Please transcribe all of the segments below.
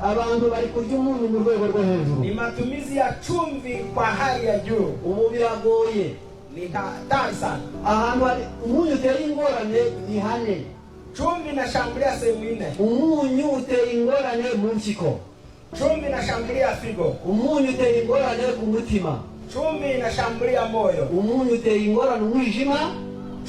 abantu bari kurya umunyu mu rwego rwo hejuru. Ni matumizi ya chumvi kwa hali ya juu. Ubu biragoye. Ni hatari sana. Ahantu hari umunyu utera ingorane ni hane. Chumvi inashambulia sehemu nne. Umunyu utera ingorane mu mpyiko. Chumvi inashambulia figo. Umunyu utera ingorane ku mutima. Chumvi inashambulia moyo. Umunyu utera ingorane umwijima.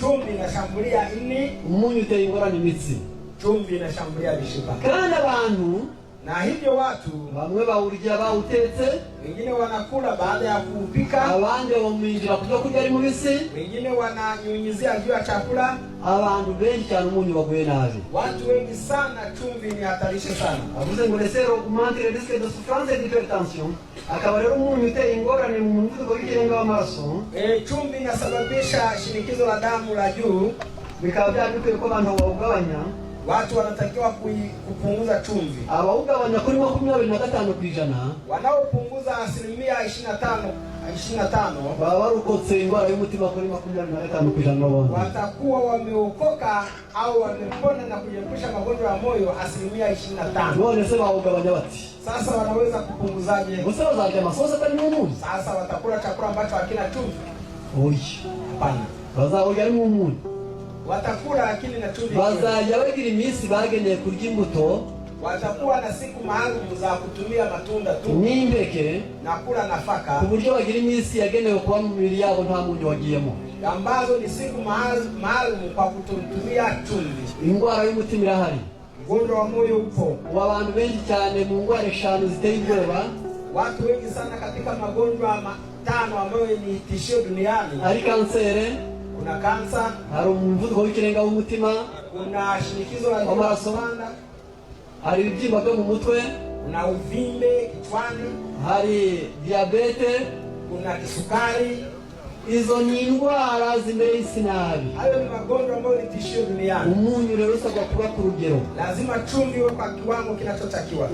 Chumvi inashambulia ini. Umunyu utera ingorane imitsi. Chumvi inashambulia mishipa. Kandi abantu, na hivyo watu bamwe bawurya bawutetse, wengine wanakula baada ya kupika, abandi bamuminjira kujya kurya ari mubisi, wengine wananyunyizia juu ya chakula. Abantu benshi cyane umunyu baguye nabi. Watu wengi sana chumvi ni hatarisha sana. Avuze ngo laisser augmenter le risque de souffrance et d'hypertension. Akaba rero umunyu utera ingorane mu muvuduko w'ikirenga w'amaraso. Chumvi inasababisha shinikizo la damu la juu. Bikaba byabikwiye ko abantu bawugabanya. Watu wanatakiwa kupunguza chumvi. Abawugabanya kuri 25%. Wanaopunguza 25% baba barukotse ingwara y'umutima kuri 25%. Watakuwa wameokoka au wamepona na kujiepusha magonjwa ya moyo 25%. None se bawugabanya bati? Sasa wanaweza kupunguzaje? Gusa bazarya amasosi atari n'umunyu. Sasa watakula chakula ambacho hakina chumvi? Oyi. Hapana. Bazarya n'umunyu. Watakula lakini na chumvi. Bazajya bagira iminsi bageneye kurya imbuto. Watakuwa na siku maalum za kutumia matunda tu. N'impeke. Na kula nafaka. Ku buryo bagira iminsi yagenewe kuba mu mibiri yabo nta munyu wagiyemo. Ambazo ni siku maalum kwa kutumia chumvi. Ingwara y'umutima irahari. Ugonjwa wa moyo upo. Abantu benshi cyane mu ngwara 5 ziteye ubwoba. Watu wengi sana katika magonjwa 5 ambayo ni tishio duniani. Hari kansere. Kuna kansa, hari umuvuduko w'ikirenga w'umutima, kuna shinikizo la damu, hari ibibyimba byo mu mutwe, kuna uvimbe kichwani, hari diabete, kuna kisukari. Izo ni indwara zimehisi nabi. Hayo ni magonjwa ambayo ni tishio duniani. Umunyu rero usabwa kuba ku rugero. Lazima chumvi iwe kwa kiwango kinachotakiwa.